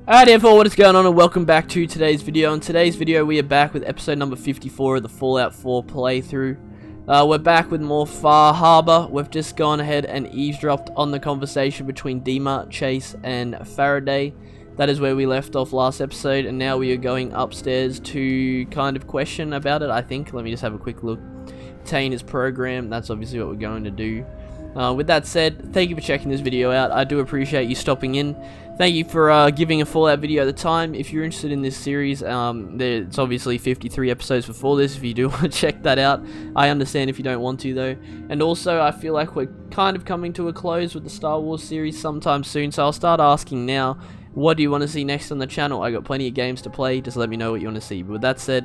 Alright everyone, what is going on and welcome back to today's video. In today's video we are back with episode number 54 of the Fallout 4 playthrough. We're back with more Far Harbor. We've just gone ahead and eavesdropped on the conversation between Dima, Chase and Faraday. That is where we left off last episode, and now we are going upstairs to kind of question about it, I think. Let me just have a quick look. Obtain his program, that's obviously what we're going to do. With that said, thank you for checking this video out. I do appreciate you stopping in. Thank you for giving a Fallout video at the time. If you're interested in this series, there's obviously 53 episodes before this if you do want to check that out. I understand if you don't want to though. And also, I feel like we're kind of coming to a close with the Star Wars series sometime soon, so I'll start asking now, what do you want to see next on the channel? I got plenty of games to play, just let me know what you want to see. But with that said,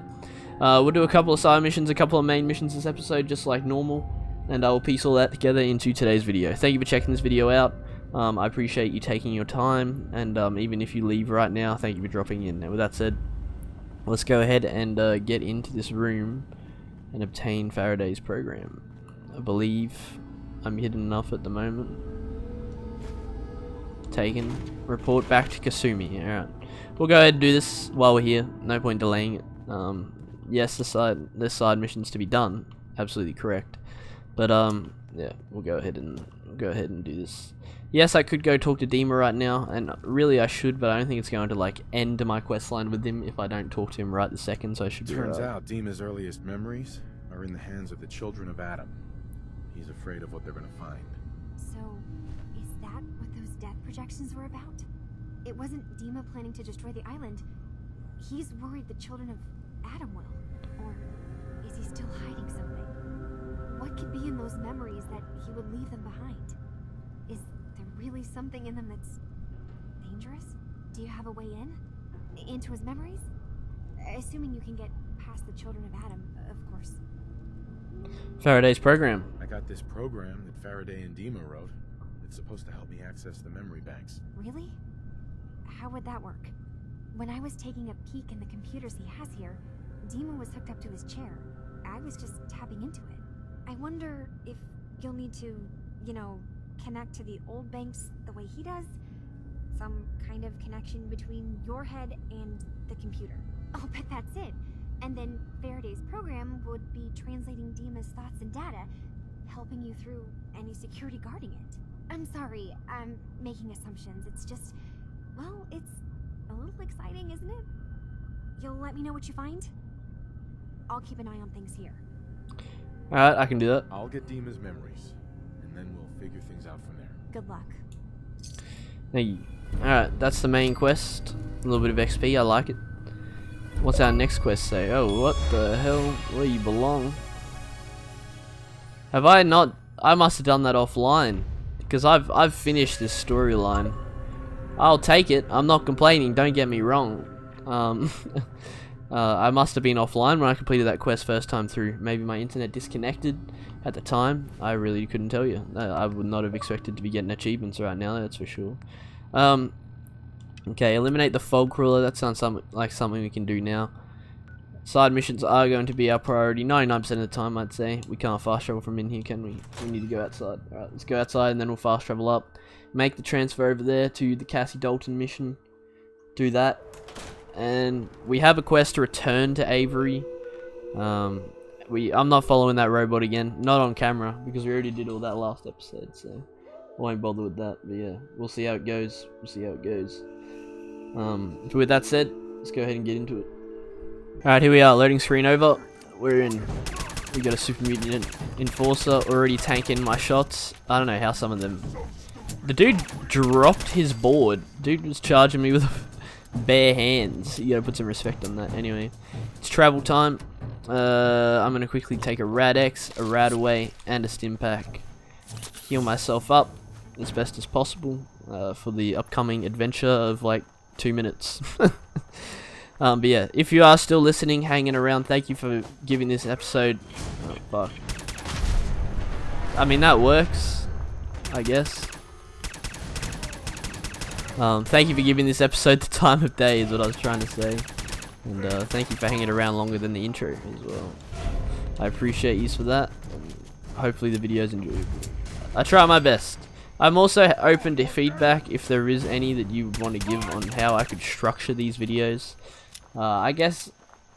we'll do a couple of side missions, a couple of main missions this episode, just like normal. And I will piece all that together into today's video. Thank you for checking this video out. I appreciate you taking your time, and even if you leave right now, thank you for dropping in. And with that said, let's go ahead and get into this room and obtain Faraday's program. I believe I'm hidden enough at the moment. Taken. Report back to Kasumi. Alright. We'll go ahead and do this while we're here. No point delaying it. Yes, there's side missions to be done. Absolutely correct. But yeah, we'll go ahead and do this. Yes, I could go talk to Dima right now, and really I should, but I don't think it's going to like end my quest line with him if I don't talk to him right this second. So I should be right. Turns out Dima's earliest memories are in the hands of the children of Adam. He's afraid of what they're going to find. So, is that what those death projections were about? It wasn't Dima planning to destroy the island. He's worried the children of Adam will. Or is he still hiding something? What could be in those memories that he would leave them behind? Is there really something in them that's dangerous? Do you have a way in? Into his memories? Assuming you can get past the children of Adam, of course. Faraday's program. I got this program that Faraday and Dima wrote. It's supposed to help me access the memory banks. Really? How would that work? When I was taking a peek in the computers he has here, Dima was hooked up to his chair. I was just tapping into it. I wonder if you'll need to, you know, connect to the old banks the way he does? Some kind of connection between your head and the computer. I'll bet that's it. And then Faraday's program would be translating Dima's thoughts and data, helping you through any security guarding it. I'm sorry, I'm making assumptions. It's just, well, it's a little exciting, isn't it? You'll let me know what you find? I'll keep an eye on things here. Alright, I can do that. I'll get Dima's memories, and then we'll figure things out from there. Good luck. Thank you. Alright, that's the main quest. A little bit of XP, I like it. What's our next quest say? Oh, what the hell? Where you belong? Have I not? I must have done that offline, because I've finished this storyline. I'll take it. I'm not complaining. Don't get me wrong. I must have been offline when I completed that quest first time through. Maybe my internet disconnected at the time. I really couldn't tell you. I would not have expected to be getting achievements right now, that's for sure. Okay, eliminate the fog crawler. That sounds like something we can do now. Side missions are going to be our priority 99% of the time, I'd say. We can't fast travel from in here, can we? We need to go outside. Alright, let's go outside and then we'll fast travel up. Make the transfer over there to the Cassie Dalton mission. Do that. And we have a quest to return to Avery. I'm not following that robot again. Not on camera, because we already did all that last episode, so I won't bother with that. But yeah, we'll see how it goes. With that said, let's go ahead and get into it. Alright, here we are. Loading screen over. We got a super mutant enforcer already tanking my shots. I don't know how some of them... The dude dropped his board. Dude was charging me with... bare hands. You gotta put some respect on that. Anyway, it's travel time. I'm gonna quickly take a Rad-X, a Rad-Away, and a Stim Pack. Heal myself up as best as possible for the upcoming adventure of like 2 minutes. But yeah, if you are still listening, hanging around, thank you for giving this episode. Oh fuck. I mean that works, I guess. Thank you for giving this episode the time of day is what I was trying to say. And thank you for hanging around longer than the intro as well. I appreciate you for that. And hopefully the video's enjoyable. I try my best. I'm also open to feedback if there is any that you would want to give on how I could structure these videos. I guess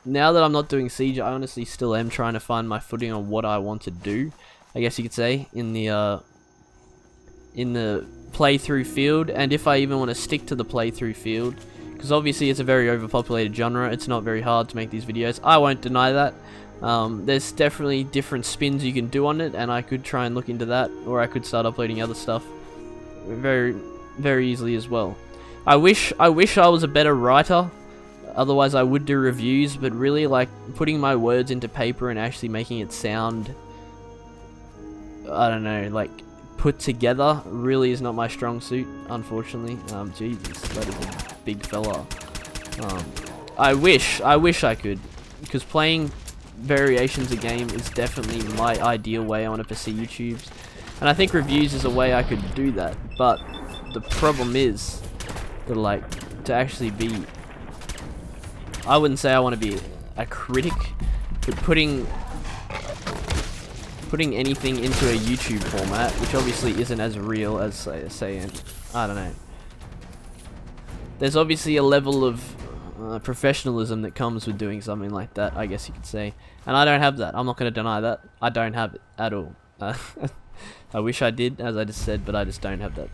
now that I'm not doing Siege, I honestly still am trying to find my footing on what I want to do, I guess you could say, in the playthrough field, and if I even want to stick to the playthrough field, because obviously it's a very overpopulated genre. It's not very hard to make these videos. I won't deny that. There's definitely different spins you can do on it, and I could try and look into that, or I could start uploading other stuff very, very easily as well. I wish I was a better writer. Otherwise, I would do reviews, but really, like, putting my words into paper and actually making it sound, I don't know, like, put together really is not my strong suit, unfortunately. Jesus, that is a big fella. I wish I could, because playing variations of game is definitely my ideal way I want to pursue YouTube's, and I think reviews is a way I could do that. But the problem is that, like, to actually be, I wouldn't say I want to be a critic, but putting anything into a YouTube format, which obviously isn't as real as say I don't know. There's obviously a level of professionalism that comes with doing something like that, I guess you could say, and I don't have that. I'm not going to deny that. I don't have it at all. I wish I did, as I just said, but I just don't have that.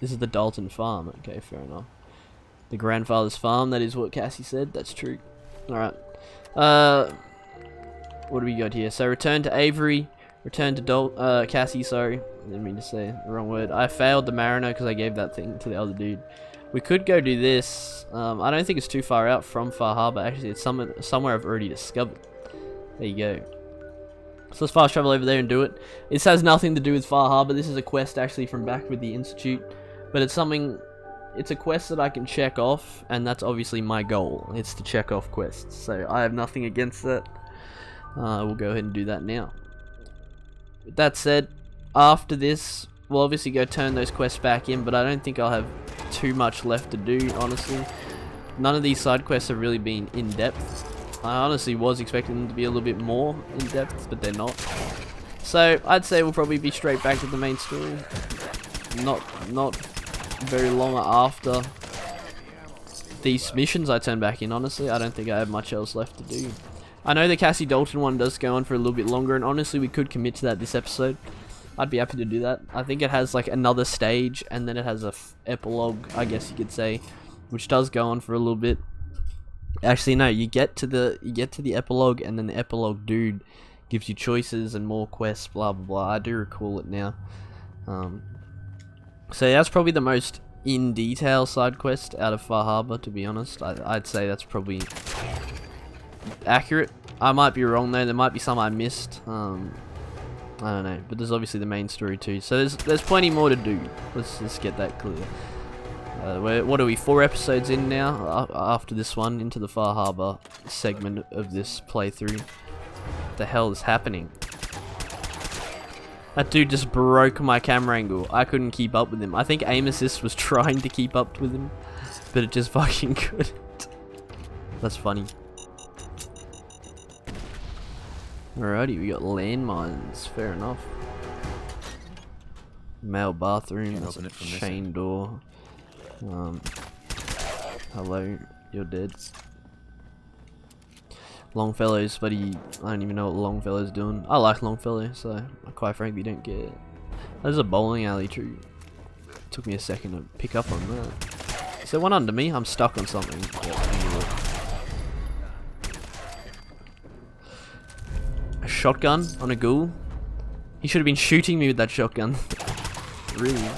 This is the Dalton farm. Okay, fair enough. The grandfather's farm, that is what Cassie said. That's true. Alright. What do we got here? So, return to Avery. Return to Cassie, sorry. I didn't mean to say the wrong word. I failed the Mariner because I gave that thing to the other dude. We could go do this. I don't think it's too far out from Far Harbor. Actually, it's somewhere I've already discovered. There you go. So let's fast travel over there and do it. This has nothing to do with Far Harbor. This is a quest actually from back with the Institute. But it's something... It's a quest that I can check off, and that's obviously my goal. It's to check off quests. So I have nothing against that. We'll go ahead and do that now. With that said, after this, we'll obviously go turn those quests back in, but I don't think I'll have too much left to do, honestly. None of these side quests have really been in-depth. I honestly was expecting them to be a little bit more in-depth, but they're not. So, I'd say we'll probably be straight back to the main story. Not very long after these missions I turn back in, honestly. I don't think I have much else left to do. I know the Cassie Dalton one does go on for a little bit longer, and honestly we could commit to that this episode. I'd be happy to do that. I think it has like another stage, and then it has a epilogue, I guess you could say, which does go on for a little bit. Actually, no, you get to the epilogue, and then the epilogue dude gives you choices and more quests, blah blah blah. I do recall it now. So that's probably the most in detail side quest out of Far Harbor, to be honest. I'd say that's probably accurate. I might be wrong though. There might be some I missed. I don't know, but there's obviously the main story too. So there's plenty more to do. Let's get that clear. What are we, 4 episodes in now? After this one, into the Far Harbor segment of this playthrough. What the hell is happening? That dude just broke my camera angle. I couldn't keep up with him. I think aim assist was trying to keep up with him, but it just fucking couldn't. That's funny. Alrighty, we got landmines. Fair enough. Male bathroom. That's a chain door. Hello, you're dead. Longfellow's, but I don't even know what Longfellow's doing. I like Longfellow, so I quite frankly don't care. There's a bowling alley too. Took me a second to pick up on that. Is there one under me? I'm stuck on something. A shotgun on a ghoul? He should have been shooting me with that shotgun. Really?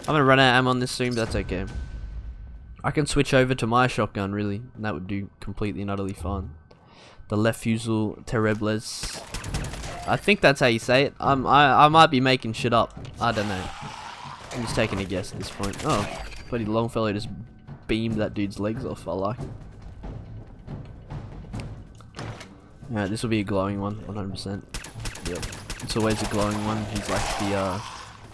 I'm gonna run out of ammo on this soon, but that's okay. I can switch over to my shotgun, really, and that would do completely and utterly fine. The left fusil terribles. I think that's how you say it. I might be making shit up. I don't know. I'm just taking a guess at this point. Oh, bloody Longfellow just beamed that dude's legs off. I like it. Alright, this will be a glowing one, 100%. Yep. It's always a glowing one. He's like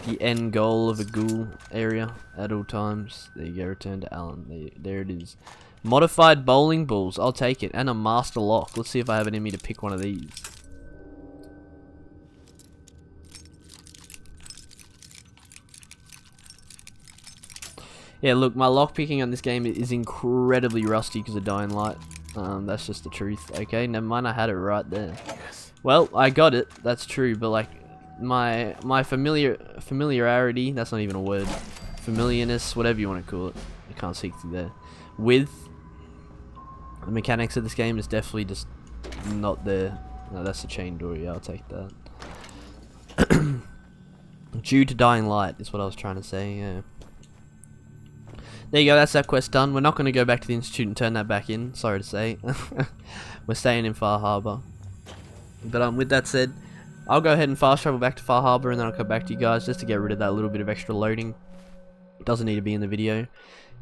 the end goal of a ghoul area at all times. There you go, return to Alan. There it is. Modified bowling balls, I'll take it. And a master lock. Let's see if I have it in me to pick one of these. Yeah, look, my lockpicking on this game is incredibly rusty because of Dying Light. That's just the truth. Okay, never mind, I had it right there. Yes. Well, I got it. That's true, but like my familiarity, that's not even a word. Familiarness, whatever you want to call it. I can't speak through there. With the mechanics of this game is definitely just not there. No, that's the chain door. Yeah, I'll take that. Due to Dying Light is what I was trying to say. Yeah. There you go. That's that quest done. We're not going to go back to the Institute and turn that back in. Sorry to say. We're staying in Far Harbor. But with that said, I'll go ahead and fast travel back to Far Harbor, and then I'll come back to you guys just to get rid of that little bit of extra loading. It doesn't need to be in the video.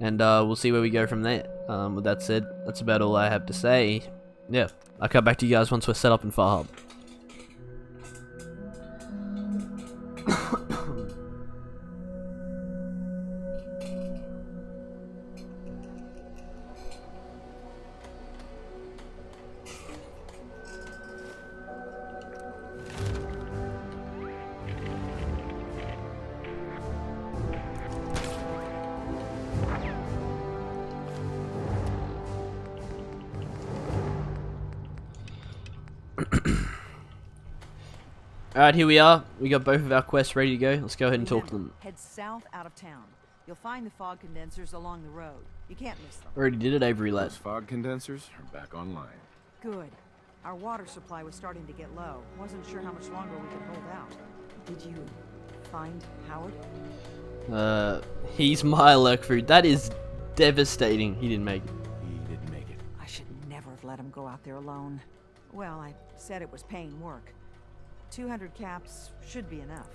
And we'll see where we go from there. With that said, that's about all I have to say. Yeah, I'll come back to you guys once we're set up in Far Harbor. Alright, here we are. We got both of our quests ready to go. Let's go ahead and talk to them. Head south out of town. You'll find the fog condensers along the road. You can't miss them. Already did it, Avery lad. Those fog condensers are back online. Good. Our water supply was starting to get low. Wasn't sure how much longer we could hold out. Did you find Howard? He's my lurk food. That is devastating. He didn't make it. He didn't make it. I should never have let him go out there alone. Well, I said it was paying work. 200 caps should be enough.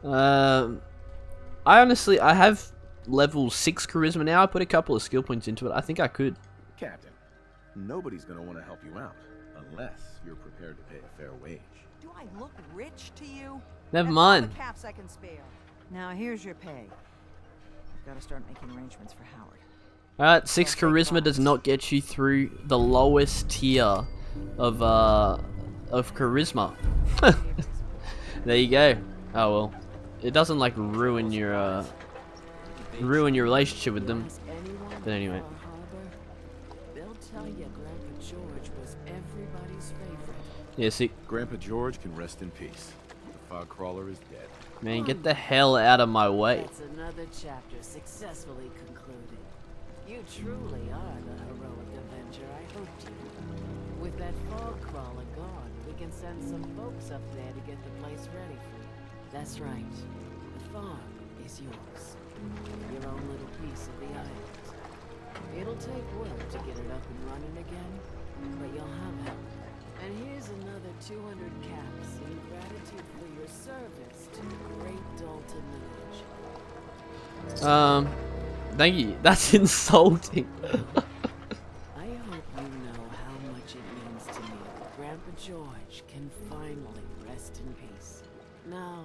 I have level 6 charisma now. I put a couple of skill points into it. I think I could. Captain, nobody's going to want to help you out unless you're prepared to pay a fair wage. Do I look rich to you? Never That's mind. all the caps I can spare. Now here's your pay. I've got to start making arrangements for Howard. Alright, 6 charisma does not get you through the lowest tier of charisma. There you go. Oh well. It doesn't like ruin your relationship with them. But anyway. They'll tell you Grandpa George was everybody's favorite. Yeah, see. Grandpa George can rest in peace. The fog crawler is dead. Man, get the hell out of my way. That's another chapter successfully concluded. You truly are the heroic avenger I hoped you were. With that fog crawler gone, we can send some folks up there to get the place ready for you. That's right. The farm is yours. Your own little piece of the island. It'll take work to get it up and running again, but you'll have help. And here's another 200 caps in gratitude for your service to the great Dalton lineage. Thank you. That's insulting. I hope you know how much it means to me that Grandpa George can finally rest in peace. Now,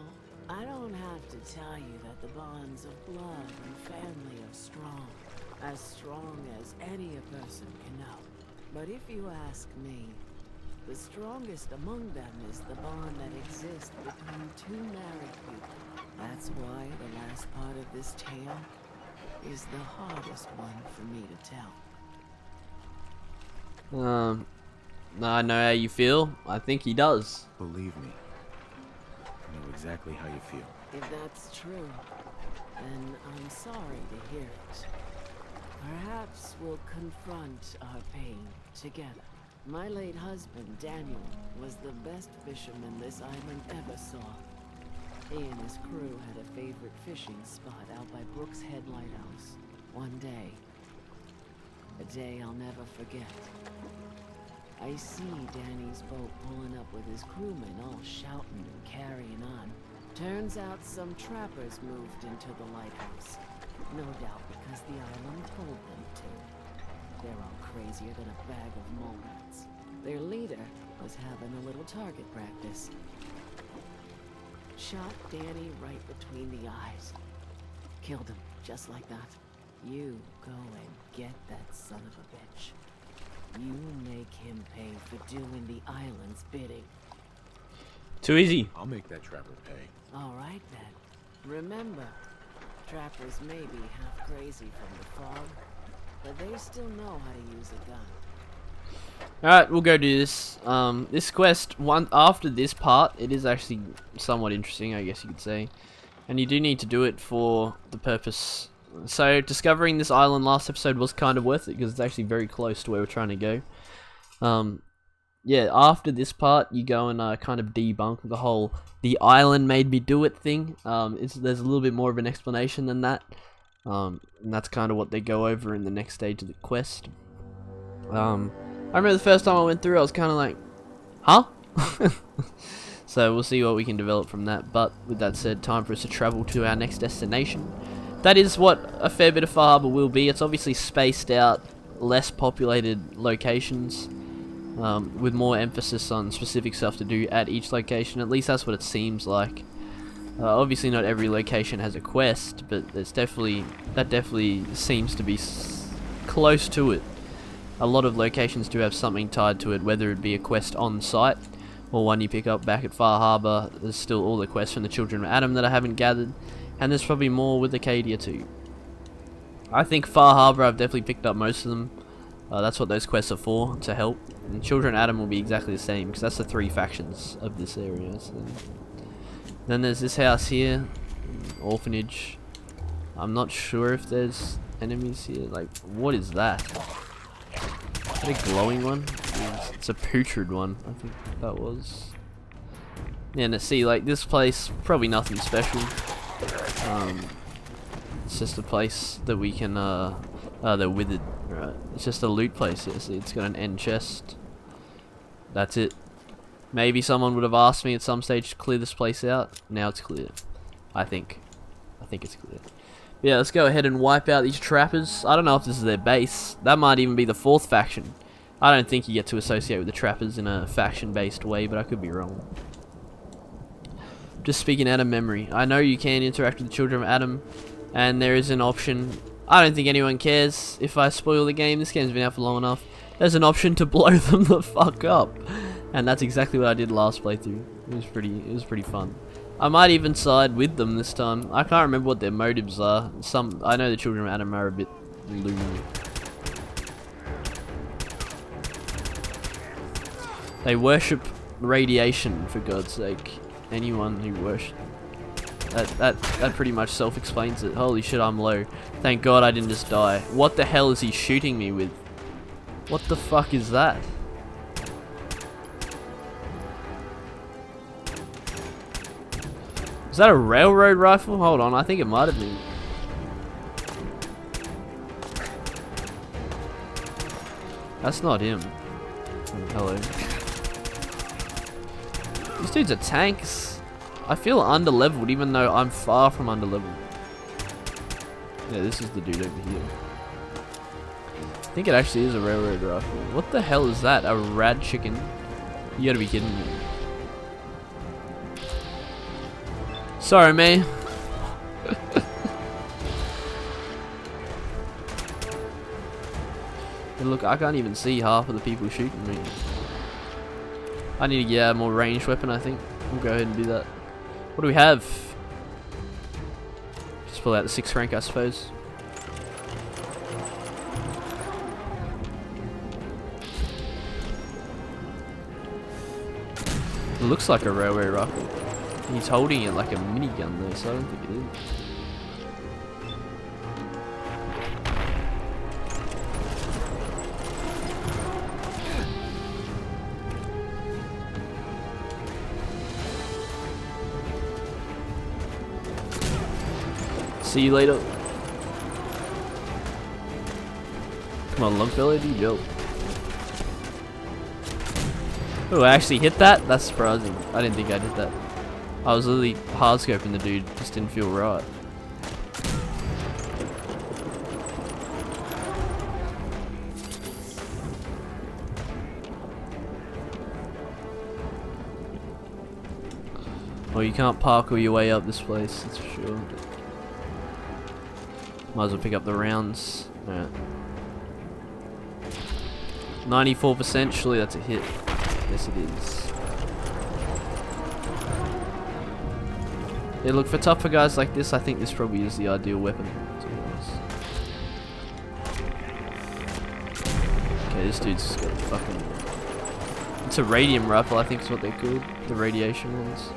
I don't have to tell you that the bonds of blood and family are strong as any a person can know. But if you ask me, the strongest among them is the bond that exists between two married people. That's why the last part of this tale is the hardest one for me to tell. I know how you feel. I think he does. Believe me, I know exactly how you feel. If that's true, then I'm sorry to hear it. Perhaps we'll confront our pain together. My late husband, Daniel, was the best fisherman this island ever saw. He and his crew had a favorite fishing spot out by BROOKE'S Lighthouse. One day, a day I'll never forget. I see Danny's boat pulling up with his crewmen all shouting and carrying on. Turns out some trappers moved into the lighthouse. No doubt because the island told them to. They're all crazier than a bag of mole rats. Their leader was having a little target practice. Shot Danny right between the eyes. Killed him, just like that. You go and get that son of a bitch. You make him pay for doing the island's bidding. Too easy. I'll make that trapper pay. All right then. Remember, Trappers may be half crazy from the fog, but they still know how to use a gun. Alright, we'll go do this. This quest, after this part, it is actually somewhat interesting, I guess you could say. And you do need to do it for the purpose. So, discovering this island last episode was kind of worth it, because it's actually very close to where we're trying to go. Yeah, after this part, you go and kind of debunk the whole "the island made me do it" thing. There's a little bit more of an explanation than that. And that's kind of what they go over in the next stage of the quest. I remember the first time I went through, I was kind of like, huh? So we'll see what we can develop from that. But with that said, time for us to travel to our next destination. That is what a fair bit of Far Harbor will be. It's obviously spaced out, less populated locations, with more emphasis on specific stuff to do at each location. At least that's what it seems like. Obviously not every location has a quest, but that definitely seems to be close to it. A lot of locations do have something tied to it, whether it be a quest on site or one you pick up back at Far Harbor. There's still all the quests from the Children of Adam that I haven't gathered, and there's probably more with Acadia too. I think Far Harbor, I've definitely picked up most of them. That's what those quests are for, to help. And Children of Adam will be exactly the same, because that's the 3 factions of this area. So. Then there's this house here, orphanage. I'm not sure if there's enemies here. Like, what is that? Is that a glowing one? It's a putrid one, I think that was. Yeah, and see, like, this place, probably nothing special. It's just a place that we can, they're withered, right? It's just a loot place here, see, it's got an end chest. That's it. Maybe someone would have asked me at some stage to clear this place out. Now it's clear. I think it's clear. Yeah, let's go ahead and wipe out these trappers. I don't know if this is their base. That might even be the 4th faction. I don't think you get to associate with the trappers in a faction-based way, but I could be wrong. Just speaking out of memory, I know you can interact with the Children of Adam, and there is an option. I don't think anyone cares if I spoil the game. This game's been out for long enough. There's an option to blow them the fuck up, and that's exactly what I did last playthrough. It was pretty fun. I might even side with them this time. I can't remember what their motives are. I know the Children of Adam are a bit loony. They worship radiation, for God's sake. Anyone who worships that pretty much self-explains it. Holy shit, I'm low. Thank God I didn't just die. What the hell is he shooting me with? What the fuck is that? Is that a railroad rifle? Hold on, I think it might have been. That's not him. Hello. These dudes are tanks. I feel underleveled even though I'm far from underleveled. Yeah, this is the dude over here. I think it actually is a railroad rifle. What the hell is that? A rad chicken? You gotta be kidding me. Sorry, man. And look, I can't even see half of the people shooting me. I need to get a more ranged weapon, I think. We'll go ahead and do that. What do we have? Just pull out the 6th rank, I suppose. It looks like a railway rifle. He's holding it like a minigun though, so I don't think it is. See you later. Come on, Lumpfellow, do yo. Oh, I actually hit that? That's surprising. I didn't think I did that. I was literally hard scoping the dude, just didn't feel right. Well, you can't parkour your way up this place, that's for sure. Might as well pick up the rounds. Alright. 94%, surely that's a hit. Yes, it is. Yeah, look, for tougher guys like this, I think this probably is the ideal weapon, to be honest. Okay, this dude's got a fucking... It's a radium rifle, I think is what they're called. The radiation ones.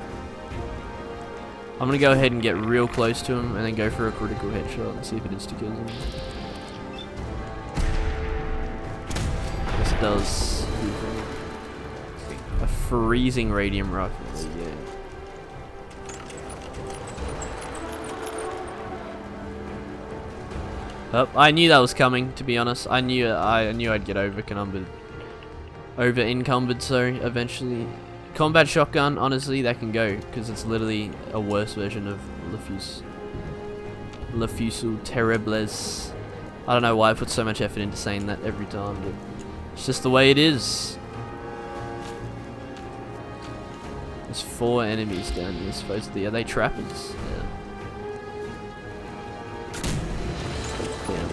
I'm gonna go ahead and get real close to him and then go for a critical headshot and see if it insta-kills him. This does a freezing radium rifle. There you go. Oh, I knew that was coming, to be honest. I knew I'd get over encumbered, sorry, eventually. Combat shotgun, honestly, that can go, because it's literally a worse version of Le Fusil Terribles. I don't know why I put so much effort into saying that every time, but it's just the way it is. There's 4 enemies down here, supposedly. Are they trappers? Yeah. Damn.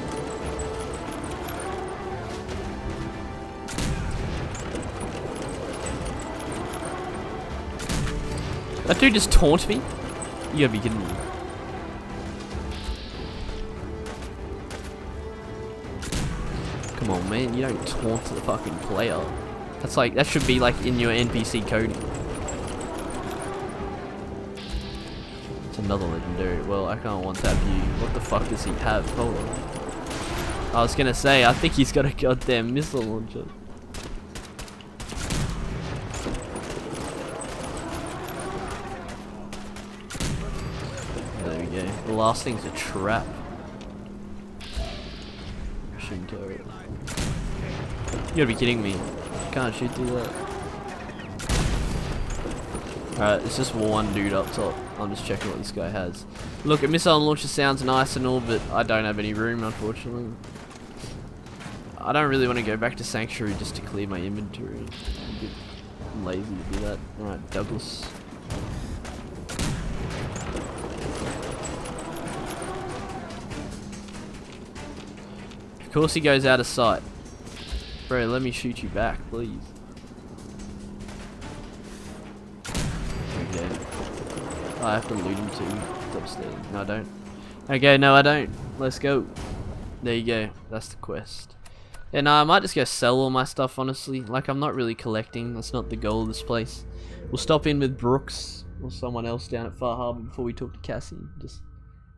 That dude just taunted me? You gotta be kidding me. Come on, man, you don't taunt the fucking player. That's like, that should be like in your NPC coding. It's another legendary. Well, I can't one tap you. What the fuck does he have? Hold on. I was gonna say, I think he's got a goddamn missile launcher. There we go. The last thing's a trap. Shooting turret. You gotta be kidding me. Can't shoot through that. Alright, it's just one dude up top. I'm just checking what this guy has. Look, a missile launcher sounds nice and all, but I don't have any room, unfortunately. I don't really want to go back to Sanctuary just to clear my inventory. I'm a bit lazy to do that. Alright, Douglas. Of course he goes out of sight. Bro, let me shoot you back, please. Okay. I have to loot him too. It's upstairs. No, I don't. Okay, no, I don't. Let's go. There you go. That's the quest. Yeah, no, I might just go sell all my stuff, honestly. Like, I'm not really collecting. That's not the goal of this place. We'll stop in with Brooks or someone else down at Far Harbor before we talk to Cassie. Just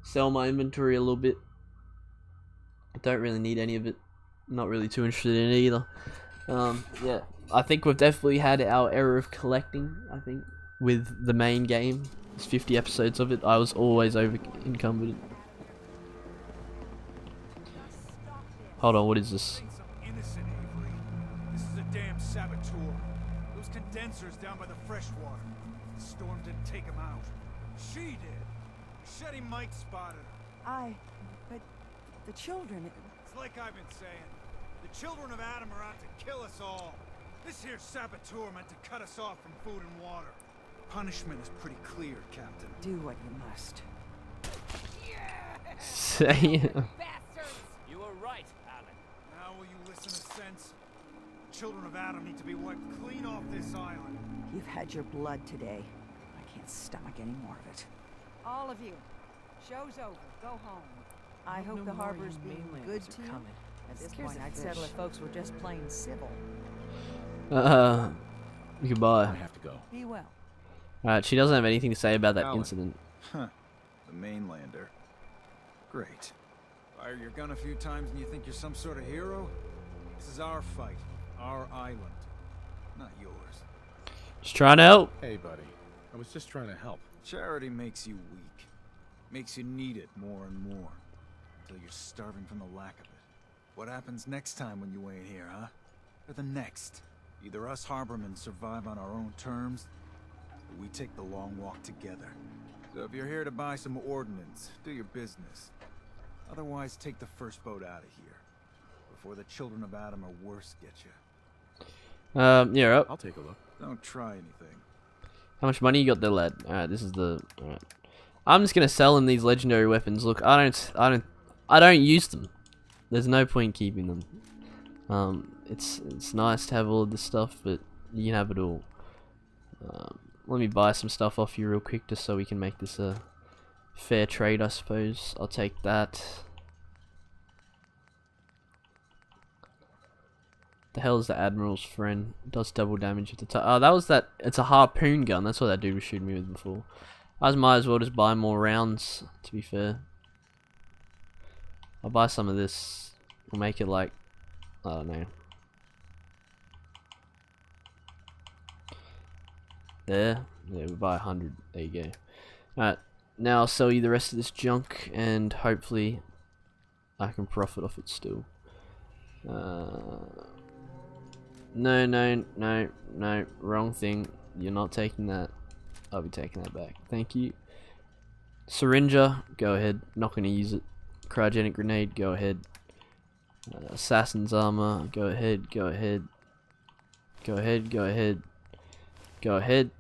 sell my inventory a little bit. I don't really need any of it. Not really too interested in it either. Yeah, I think we've definitely had our era of collecting, I think, with the main game. There's 50 episodes of it. I was always over encumbered. Hold on, what is this? Innocent, Avery. This is a damn saboteur. Those condensers down by the freshwater. The storm didn't take him out. She did. Shetty Mike spotted her. But the children... It's like I've been saying. The children of Adam are out to kill us all. This here saboteur meant to cut us off from food and water. Punishment is pretty clear, Captain. Do what you must. Say Bastards! You were right, Alan. Now will you listen to sense? The children of Adam need to be wiped clean off this island. You've had your blood today. I can't stomach any more of it. All of you. Show's over. Go home. I hope the harbor's being good to you. At this point, I'd settle if folks were just plain civil. Goodbye. I have to go. Be well. Alright, she doesn't have anything to say about that Alan. incident. Huh. The mainlander. Great. Fire your gun a few times and you think you're some sort of hero? This is our fight. Our island. Not yours. Just trying to help. Hey, buddy. I was just trying to help. Charity makes you weak. Makes you need it more and more. Until you're starving from the lack of it. What happens next time when you ain't here, huh? Or the next? Either us harbormen survive on our own terms, or we take the long walk together. So if you're here to buy some ordnance, do your business. Otherwise, take the first boat out of here. Before the children of Adam or worse get you. Yeah, up. I'll take a look. Don't try anything. How much money you got there, lad? Alright, this is the... Alright. I'm just gonna sell him these legendary weapons. Look, I don't use them. There's no point keeping them. It's nice to have all of this stuff, but you can have it all. let me buy some stuff off you real quick just so we can make this a fair trade, I suppose. I'll take that. The hell is the Admiral's friend? Does double damage at the time. Oh, that was that. It's a harpoon gun. That's what that dude was shooting me with before. I might as well just buy more rounds, to be fair. I'll buy some of this. We'll make it like, I don't know. There. Yeah, we buy 100. There you go. Alright. Now I'll sell you the rest of this junk, and hopefully I can profit off it still. No, wrong thing. You're not taking that. I'll be taking that back. Thank you. Syringer, go ahead. Not going to use it. Cryogenic grenade, go ahead. Assassin's armor, go ahead, go ahead. Go ahead, go ahead. Go ahead.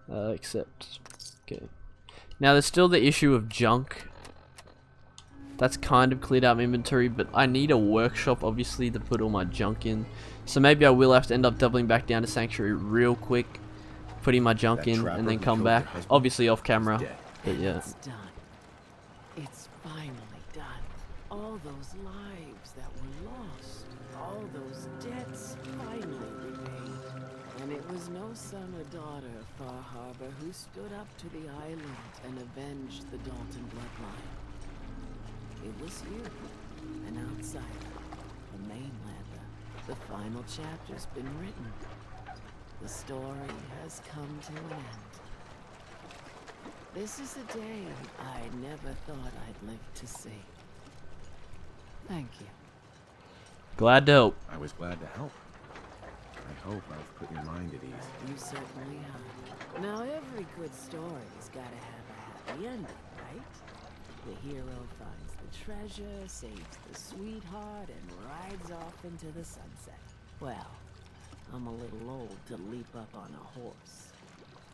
Accept. Okay. Now there's still the issue of junk. That's kind of cleared out my inventory, but I need a workshop obviously to put all my junk in. So maybe I will have to end up doubling back down to Sanctuary real quick, putting my junk in, and then come back. Obviously off camera, but yeah. It's done. It's finally done. All those lives that were lost, all those debts finally repaid. And it was no son or daughter of Far Harbor who stood up to the island and avenged the Dalton bloodline. It was you, an outsider, a mainlander. The final chapter's been written. The story has come to an end. This is a day I never thought I'd live to see. Thank you. Glad to help. I was glad to help. I hope I've put your mind at ease. You certainly have. Now every good story's gotta have a happy ending, right? The hero finds the treasure, saves the sweetheart, and rides off into the sunset. Well, I'm a little old to leap up on a horse.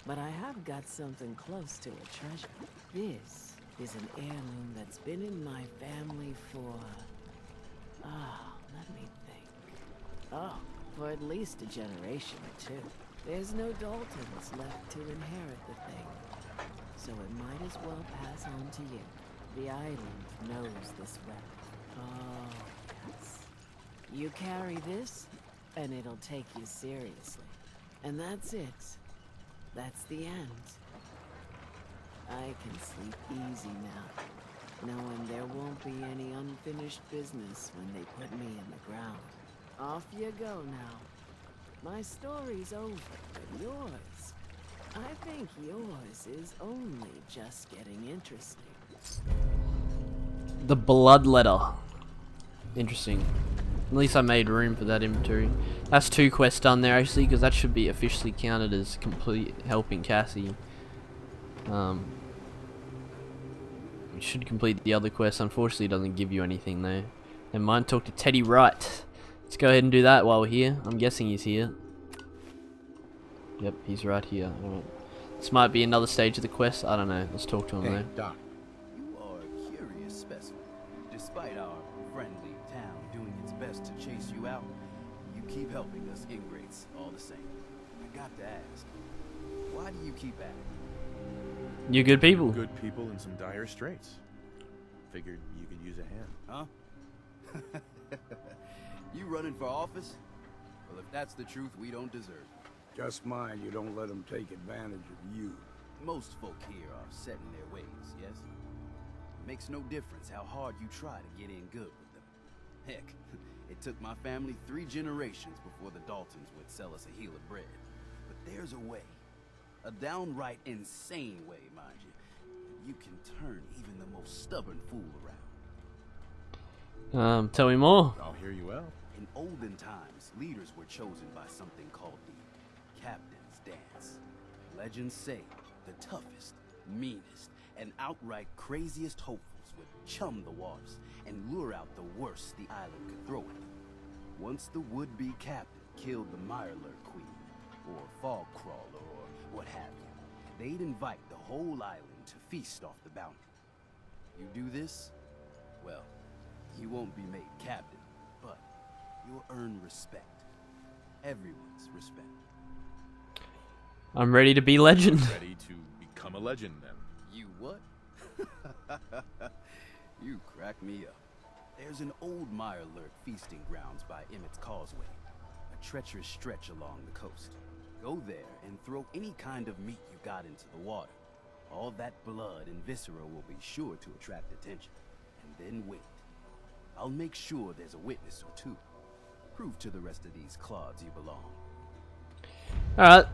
But I have got something close to a treasure. This is an heirloom that's been in my family for... let me think. For at least a generation or two. There's no Daltons left to inherit the thing. So it might as well pass on to you. The island knows this weapon. Oh, yes. You carry this, and it'll take you seriously. And that's it. That's the end. I can sleep easy now, knowing there won't be any unfinished business when they put me in the ground. Off you go now. My story's over, but yours, I think yours is only just getting interesting. The blood letter. Interesting. At least I made room for that inventory. That's 2 quests done there actually, because that should be officially counted as complete helping Cassie. We should complete the other quest. Unfortunately, it doesn't give you anything though. And mine, talk to Teddy Wright. Let's go ahead and do that while we're here. I'm guessing he's here. Yep, he's right here. Alright. This might be another stage of the quest. I don't know. Let's talk to him Hey, though. Doc. You are a curious specimen. Despite our friendly town doing its best to chase you out, you keep helping us ingrates all the same. I got to ask, why do you keep at it? You're good people. Good people in some dire straits. Figured you could use a hand. Huh? You running for office? Well, if that's the truth, we don't deserve it. Just mind you don't let them take advantage of you. Most folk here are set in their ways, yes? Makes no difference how hard you try to get in good with them. Heck, it took my family 3 generations before the Daltons would sell us a heel of bread. But there's a way. A downright insane way, mind you. You can turn even the most stubborn fool around. Tell me more. I'll hear you out. In olden times, leaders were chosen by something called the Captain's Dance. Legends say the toughest, meanest, and outright craziest hopefuls would chum the waters and lure out the worst the island could throw at them. Once the would-be captain killed the Mirelurk Queen, or Fog Crawler, or what have you, they'd invite the whole island to feast off the bounty. You do this, well, you won't be made captain, but you'll earn respect. Everyone's respect. I'm ready to be legend. Ready to become a legend, then. You what? You crack me up. There's an old Mirelurk feasting grounds by Emmett's Causeway, a treacherous stretch along the coast. Go there and throw any kind of meat you got into the water. All that blood and viscera will be sure to attract attention. And then wait. I'll make sure there's a witness or two. Prove to the rest of these clods you belong. Alright,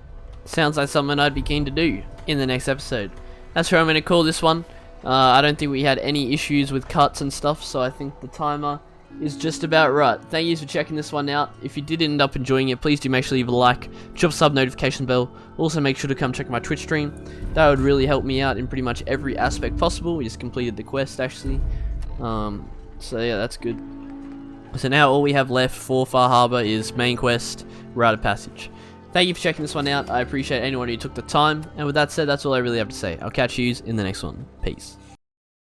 sounds like something I'd be keen to do in the next episode. That's where I'm going to call this one. I don't think we had any issues with cuts and stuff, so I think the timer is just about right. Thank you for checking this one out. If you did end up enjoying it, please do make sure to leave a like, drop a sub, notification bell. Also make sure to come check my Twitch stream. That would really help me out in pretty much every aspect possible. We just completed the quest actually. So yeah, that's good. So now all we have left for Far Harbor is main quest, Rite of Passage. Thank you for checking this one out. I appreciate anyone who took the time. And with that said, that's all I really have to say. I'll catch you in the next one. Peace.